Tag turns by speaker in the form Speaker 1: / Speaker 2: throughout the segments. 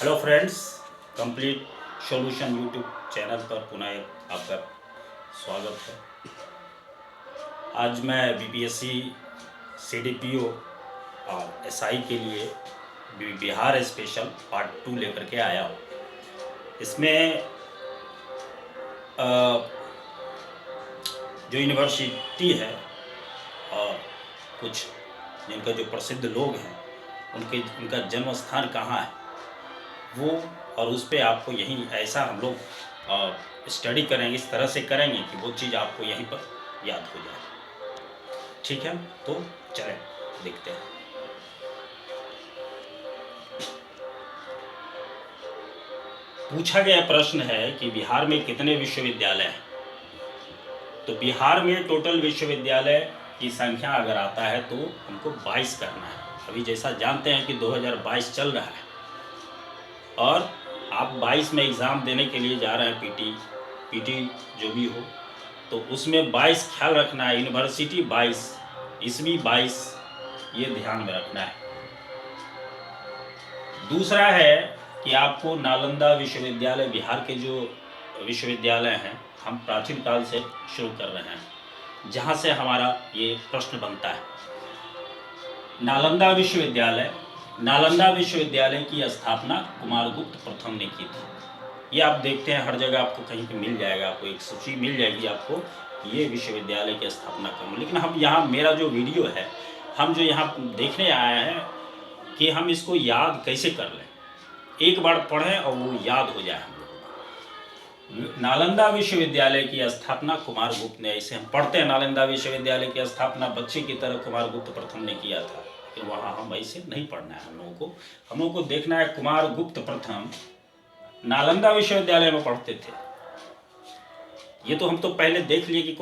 Speaker 1: Hello friends, complete solution YouTube channel पर पुनः आपका स्वागत है। आज मैं बीपीएससी सीडीपीओ और एसआई के लिए बिहार स्पेशल पार्ट 2 लेकर के आया हूँ। इसमें जो यूनिवर्सिटी है और कुछ जिनका जो प्रसिद्ध लोग हैं उनका जन्म स्थान कहाँ है वो, और उस पर आपको यहीं ऐसा हम लोग स्टडी करेंगे, इस तरह से करेंगे कि वो चीज़ आपको यहीं पर याद हो जाए। ठीक है, तो चलें देखते हैं। पूछा गया प्रश्न है कि बिहार में कितने विश्वविद्यालय हैं। तो बिहार में टोटल विश्वविद्यालय की संख्या अगर आता है तो हमको 22 करना है। अभी जैसा जानते हैं कि 2022 चल रहा है और आप 22 में एग्ज़ाम देने के लिए जा रहे हैं, पीटी जो भी हो, तो उसमें 22 ख्याल रखना है। यूनिवर्सिटी 22, ईस्वी 22, ये ध्यान में रखना है। दूसरा है कि आपको नालंदा विश्वविद्यालय, बिहार के जो विश्वविद्यालय हैं हम प्राचीन काल से शुरू कर रहे हैं, जहाँ से हमारा ये प्रश्न बनता है। नालंदा विश्वविद्यालय की स्थापना कुमारगुप्त प्रथम ने की थी। ये आप देखते हैं हर जगह, आपको कहीं पे मिल जाएगा, आपको एक सूची मिल जाएगी आपको, ये विश्वविद्यालय की स्थापना कब। लेकिन हम यहाँ, मेरा जो वीडियो है, हम जो यहाँ देखने आए हैं कि हम इसको याद कैसे कर लें, एक बार पढ़ें और वो याद हो जाए हम लोगों को। नालंदा विश्वविद्यालय की स्थापना कुमारगुप्त ने, ऐसे हम पढ़ते हैं नालंदा विश्वविद्यालय की स्थापना बच्चे की तरह कुमारगुप्त प्रथम ने किया था, कि वहाँ हम ऐसे नहीं पढ़ना है। हम लोगों को देखना है कुमारगुप्त प्रथम नालंदा विश्वविद्यालय में पढ़ते थे। ये तो हम तो पहले देख लिए कि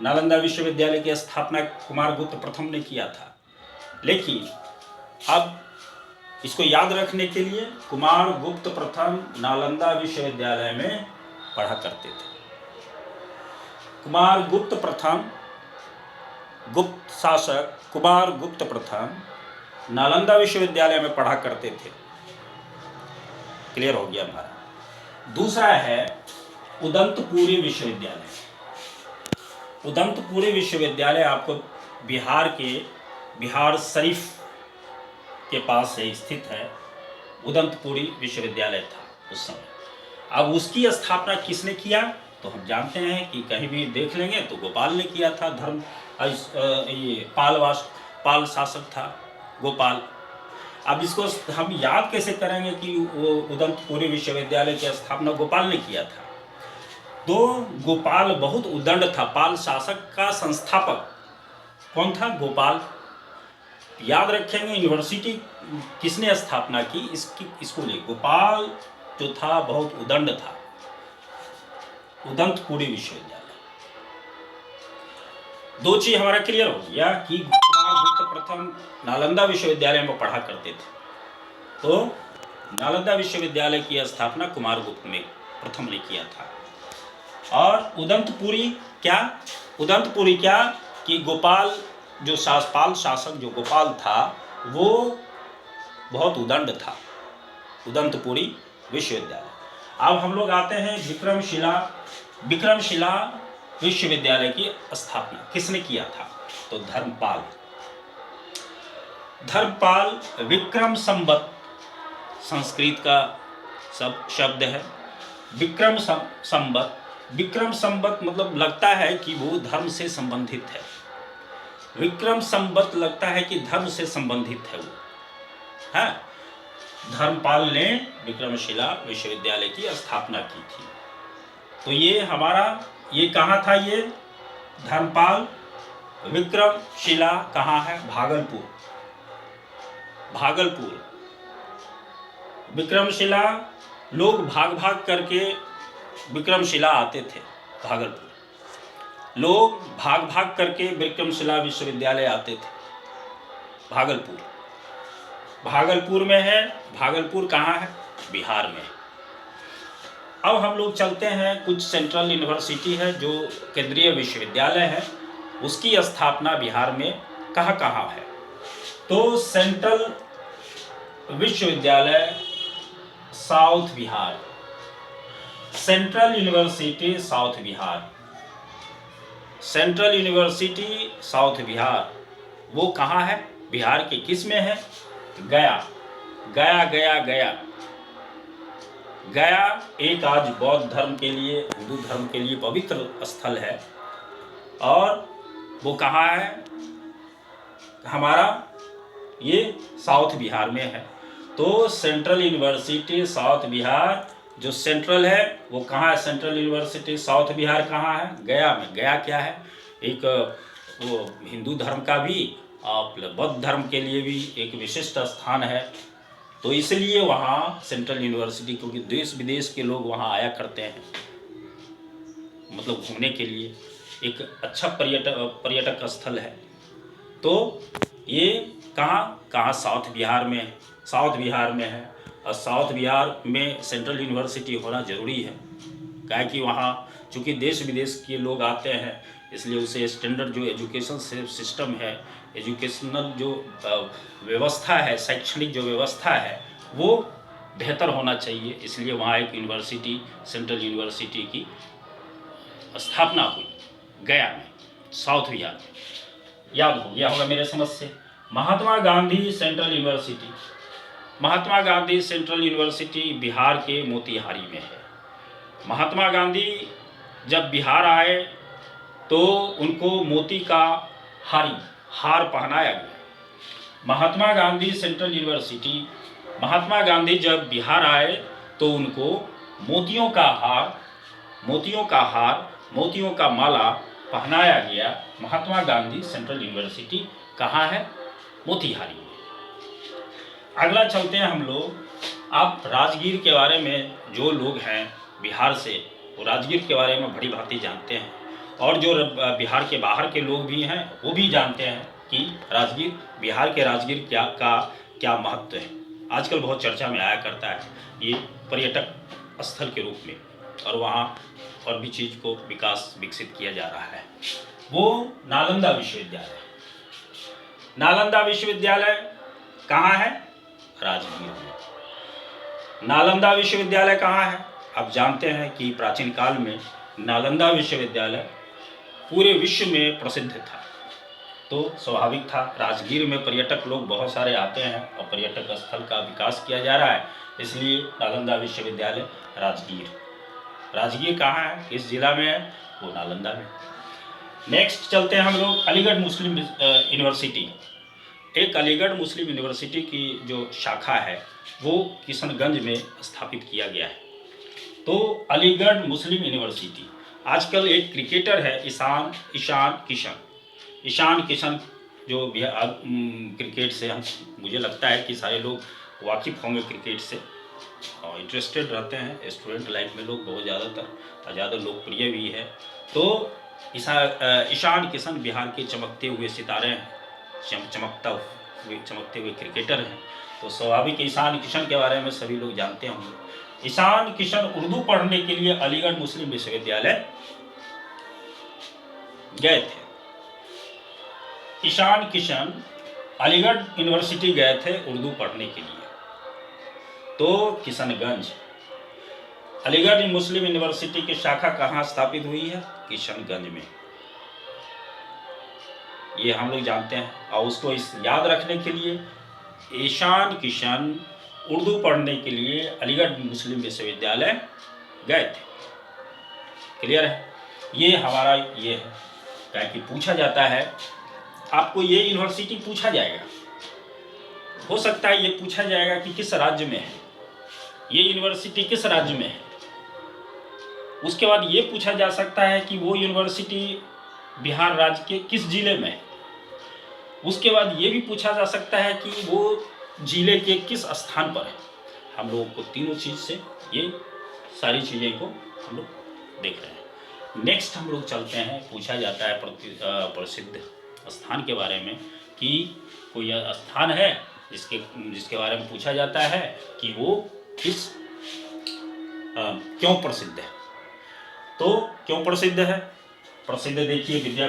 Speaker 1: नालंदा विश्वविद्यालय की स्थापना कुमारगुप्त प्रथम ने किया था, लेकिन अब इसको याद रखने के लिए कुमारगुप्त प्रथम नालंदा विश्वविद्यालय में पढ़ा करते थे। कुमारगुप्त प्रथम, गुप्त शासक कुमारगुप्त प्रथम नालंदा विश्वविद्यालय में पढ़ा करते थे। क्लियर हो गया हमारा। दूसरा है उदंतपुरी विश्वविद्यालय। उदंतपुरी विश्वविद्यालय आपको बिहार शरीफ के पास से स्थित है। उदंतपुरी विश्वविद्यालय था उस समय। अब उसकी स्थापना किसने किया तो हम जानते हैं कि कहीं भी देख लेंगे तो गोपाल ने किया था। ये पाल शासक था गोपाल। अब इसको हम याद कैसे करेंगे कि वो उदंतपुरी विश्वविद्यालय की स्थापना गोपाल ने किया था। तो गोपाल बहुत उदंड था। पाल शासक का संस्थापक कौन था? गोपाल। याद रखेंगे यूनिवर्सिटी किसने स्थापना की, इसको लिए गोपाल जो था बहुत उदंड था। उदंतपुरी विश्वविद्यालय। दो चीज हमारा क्लियर हो गया कि कुमारगुप्त प्रथम नालंदा विश्वविद्यालय में पढ़ा करते थे। तो नालंदा विश्वविद्यालय की स्थापना कुमारगुप्त में प्रथम ने किया था। और उदंतपुरी क्या कि गोपाल जो पाल शासक जो गोपाल था वो बहुत उदंड था। उदंतपुरी विश्वविद्यालय। अब हम लोग आते हैं विक्रमशिला विश्वविद्यालय की स्थापना किसने किया था? तो धर्मपाल विक्रम संवत, संस्कृत का शब्द है। विक्रम संवत मतलब लगता है कि वो धर्म से संबंधित है। विक्रम संवत लगता है कि धर्म से संबंधित है वो, है। धर्मपाल ने विक्रमशिला विश्वविद्यालय की स्थापना की थी। तो ये कहाँ था? ये धर्मपाल विक्रमशिला कहाँ है? भागलपुर। विक्रमशिला, लोग भाग करके विक्रमशिला आते थे। भागलपुर, लोग भाग करके विक्रमशिला विश्वविद्यालय आते थे। भागलपुर में है। भागलपुर कहाँ है? बिहार में। अब हम लोग चलते हैं, कुछ सेंट्रल यूनिवर्सिटी है जो केंद्रीय विश्वविद्यालय है, उसकी स्थापना बिहार में कहाँ है? तो सेंट्रल विश्वविद्यालय south Bihar, central university south Bihar, central university south Bihar, वो कहाँ है? बिहार के किस में है? गया, गया गया गया। गया एक आज बौद्ध धर्म के लिए, हिंदू धर्म के लिए पवित्र स्थल है। और वो कहाँ है? हमारा ये साउथ बिहार में है। तो सेंट्रल यूनिवर्सिटी साउथ बिहार, जो सेंट्रल है वो कहाँ है? सेंट्रल यूनिवर्सिटी साउथ बिहार कहाँ है? गया में। गया क्या है? एक वो हिंदू धर्म का भी और बौद्ध धर्म के लिए भी एक विशिष्ट स्थान है। तो इसलिए वहाँ सेंट्रल यूनिवर्सिटी, क्योंकि देश विदेश के लोग वहाँ आया करते हैं, मतलब घूमने के लिए एक अच्छा पर्यटक स्थल है। तो ये कहाँ साउथ बिहार में है, साउथ बिहार में है। और साउथ बिहार में सेंट्रल यूनिवर्सिटी होना ज़रूरी है, क्या कि वहाँ चूँकि देश विदेश के लोग आते हैं, इसलिए उसे स्टैंडर्ड जो एजुकेशन सिस्टम है, एजुकेशनल जो व्यवस्था है, शैक्षणिक जो व्यवस्था है, वो बेहतर होना चाहिए। इसलिए वहाँ एक यूनिवर्सिटी, सेंट्रल यूनिवर्सिटी की स्थापना हुई गया में, साउथ बिहार में। याद हो गया होगा मेरे समझ से। Mahatma Gandhi central university, Mahatma Gandhi central university Bihar के मोतिहारी में है। महात्मा गांधी जब बिहार आए तो उनको मोती का हार पहनाया गया। महात्मा गांधी सेंट्रल यूनिवर्सिटी, महात्मा गांधी जब बिहार आए तो उनको मोतियों का हार, मोतियों का माला पहनाया गया। महात्मा गांधी सेंट्रल यूनिवर्सिटी कहाँ है? मोतिहारी में। अगला चलते हैं हम लोग। आप राजगीर के बारे में, जो लोग हैं बिहार से, वो राजगीर के बारे में बड़ी भांति जानते हैं, और जो बिहार के बाहर के लोग भी हैं वो भी जानते हैं कि राजगीर, बिहार के राजगीर क्या महत्व है। आजकल बहुत चर्चा में आया करता है ये पर्यटक स्थल के रूप में, और वहाँ और भी चीज़ को विकसित किया जा रहा है। वो नालंदा विश्वविद्यालय, नालंदा विश्वविद्यालय कहाँ है? राजगीर में। नालंदा विश्वविद्यालय कहाँ है? आप जानते हैं कि प्राचीन काल में नालंदा विश्वविद्यालय पूरे विश्व में प्रसिद्ध था, तो स्वाभाविक था राजगीर में पर्यटक लोग बहुत सारे आते हैं और पर्यटक स्थल का विकास किया जा रहा है, इसलिए नालंदा विश्वविद्यालय राजगीर कहाँ है? किस जिला में है? वो नालंदा में। नेक्स्ट चलते हैं हम लोग अलीगढ़ मुस्लिम यूनिवर्सिटी। एक अलीगढ़ मुस्लिम यूनिवर्सिटी की जो शाखा है वो किशनगंज में स्थापित किया गया है। तो अलीगढ़ मुस्लिम यूनिवर्सिटी, आजकल एक क्रिकेटर है ईशान किशन, जो क्रिकेट से मुझे लगता है कि सारे लोग वाकिफ़ होंगे क्रिकेट से और इंटरेस्टेड रहते हैं, स्टूडेंट लाइफ में लोग बहुत ज़्यादा लोकप्रिय भी है। तो ईशान किशन बिहार के चमकते हुए सितारे हैं, चमकते हुए क्रिकेटर हैं। तो स्वाभाविक ईशान किशन के बारे में सभी लोग जानते होंगे। ईशान किशन उर्दू पढ़ने के लिए अलीगढ़ मुस्लिम विश्वविद्यालय गए थे। ईशान किशन अलीगढ़ यूनिवर्सिटी गए थे उर्दू पढ़ने के लिए। तो किशनगंज, अलीगढ़ मुस्लिम यूनिवर्सिटी की शाखा कहाँ स्थापित हुई है? किशनगंज में। ये हम लोग जानते हैं, और उसको याद रखने के लिए ईशान किशन उर्दू पढ़ने के लिए अलीगढ़ मुस्लिम विश्वविद्यालय गए थे। क्लियर है? ये हमारा ये है, क्या कि पूछा जाता है आपको, ये यूनिवर्सिटी पूछा जाएगा, हो सकता है ये पूछा जाएगा कि किस राज्य में है, ये यूनिवर्सिटी किस राज्य में है। उसके बाद ये पूछा जा सकता है कि वो यूनिवर्सिटी बिहार राज्य के किस जिले में है। उसके बाद ये भी पूछा जा सकता है कि वो जिले के किस स्थान पर है। हम लोगों को तीनों चीज़ से ये सारी चीज़ें को हम लोग देख रहे हैं। नेक्स्ट हम लोग चलते हैं, पूछा जाता है प्रसिद्ध स्थान के बारे में कि कोई स्थान है जिसके बारे में पूछा जाता है कि वो किस क्यों प्रसिद्ध है। तो क्यों प्रसिद्ध है? प्रसिद्ध देखिए विद्या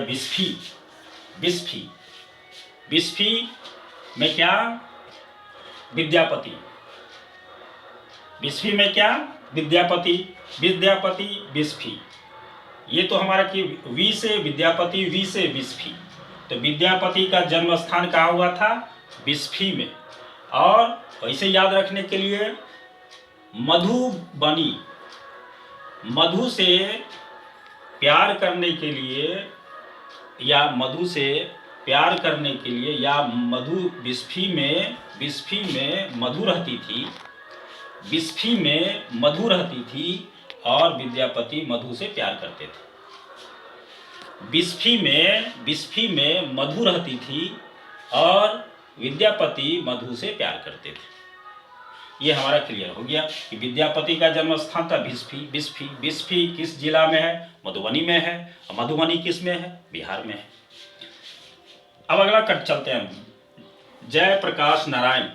Speaker 1: बिस्फी में क्या? विद्यापति बिस्फी में क्या, विद्यापति, विद्यापति बिस्फी। ये तो हमारा कि वी से विद्यापति, वी से बिस्फी। तो विद्यापति का जन्म स्थान कहाँ हुआ था, बिस्फी में। और वैसे याद रखने के लिए मधुबनी, मधु से प्यार करने के लिए या मधु से प्यार करने के लिए या मधु बिस्फी में मधु रहती थी, बिस्फी में मधु रहती थी और विद्यापति मधु से प्यार करते थे। बिस्फी में मधु रहती थी और विद्यापति मधु से प्यार करते थे। ये हमारा क्लियर हो गया कि विद्यापति का जन्म स्थान था बिस्फी। बिस्फी किस जिला में है, मधुबनी में है। और मधुबनी किस में है, बिहार में है। अब अगला कट चलते हैं, जयप्रकाश नारायण।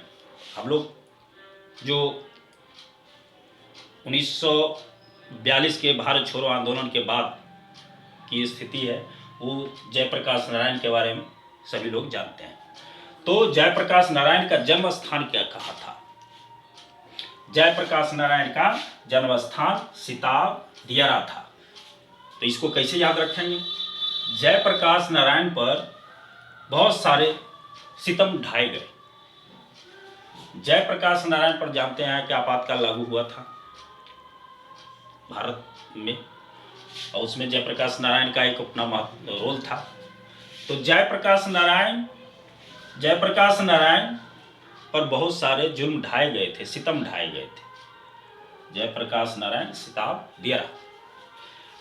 Speaker 1: हम लोग जो 1942 के भारत छोड़ो आंदोलन के बाद की स्थिति है, वो जयप्रकाश नारायण के बारे में सभी लोग जानते हैं। तो जयप्रकाश नारायण का जन्म स्थान क्या कहा था, जयप्रकाश नारायण का जन्म स्थान सिताब दियारा था। तो इसको कैसे याद रखेंगे, जयप्रकाश नारायण पर बहुत सारे सितम ढाए गए। जयप्रकाश नारायण पर जानते हैं कि आपातकाल लागू हुआ था भारत में, और उसमें जयप्रकाश नारायण का एक अपना रोल था। तो जयप्रकाश नारायण पर बहुत सारे जुल्म ढाए गए थे, सितम ढाए गए थे। जयप्रकाश नारायण सिताब दियारा।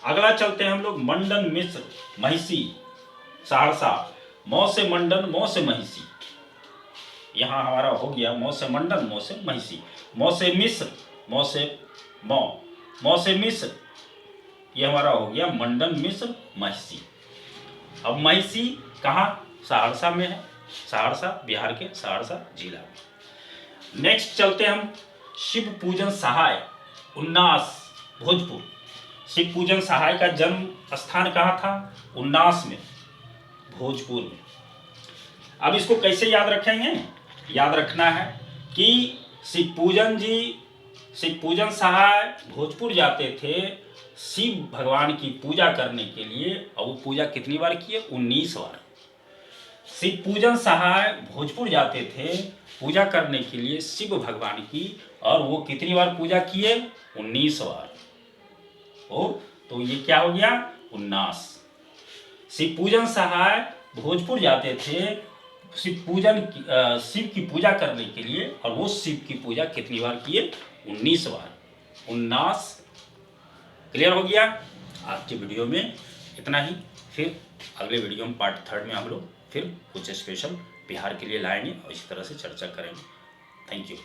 Speaker 1: अगला चलते हैं हम लोग, मंडन मिश्र महिषी सहरसा। मौ से मंडन, मौ से महिषी। यहाँ हमारा हो गया मौ से मंडन, मौ से महिषी। मौ से मिश्र, मौ से मौ, मौ से मिश्र, ये हमारा हो गया मंडन मिश्र महिषी। अब महिषी कहाँ, सहरसा में है, सहरसा बिहार के सहरसा जिला में। नेक्स्ट चलते हम, शिव पूजन सहाय उन्नास भोजपुर। शिव पूजन सहाय का जन्म स्थान कहाँ था, उन्नास में, भोजपुर में। अब इसको कैसे याद रखेंगे, याद रखना है कि शिव पूजन सहाय भोजपुर जाते थे शिव भगवान की पूजा करने के लिए, और वो पूजा कितनी बार किए, 19 बार। शिव पूजन सहाय भोजपुर जाते थे पूजा करने के लिए शिव भगवान की, और वो कितनी बार पूजा किए, 19 बार। तो ये क्या हो गया, 19। शिव पूजन सहाय भोजपुर जाते थे शिव की पूजा करने के लिए, और वो शिव की पूजा कितनी बार किए, 19 बार, 19। क्लियर हो गया। आज के वीडियो में इतना ही। फिर अगले वीडियो में पार्ट 3 में हम लोग फिर कुछ स्पेशल बिहार के लिए लाएंगे और इसी तरह से चर्चा करेंगे। Thank you.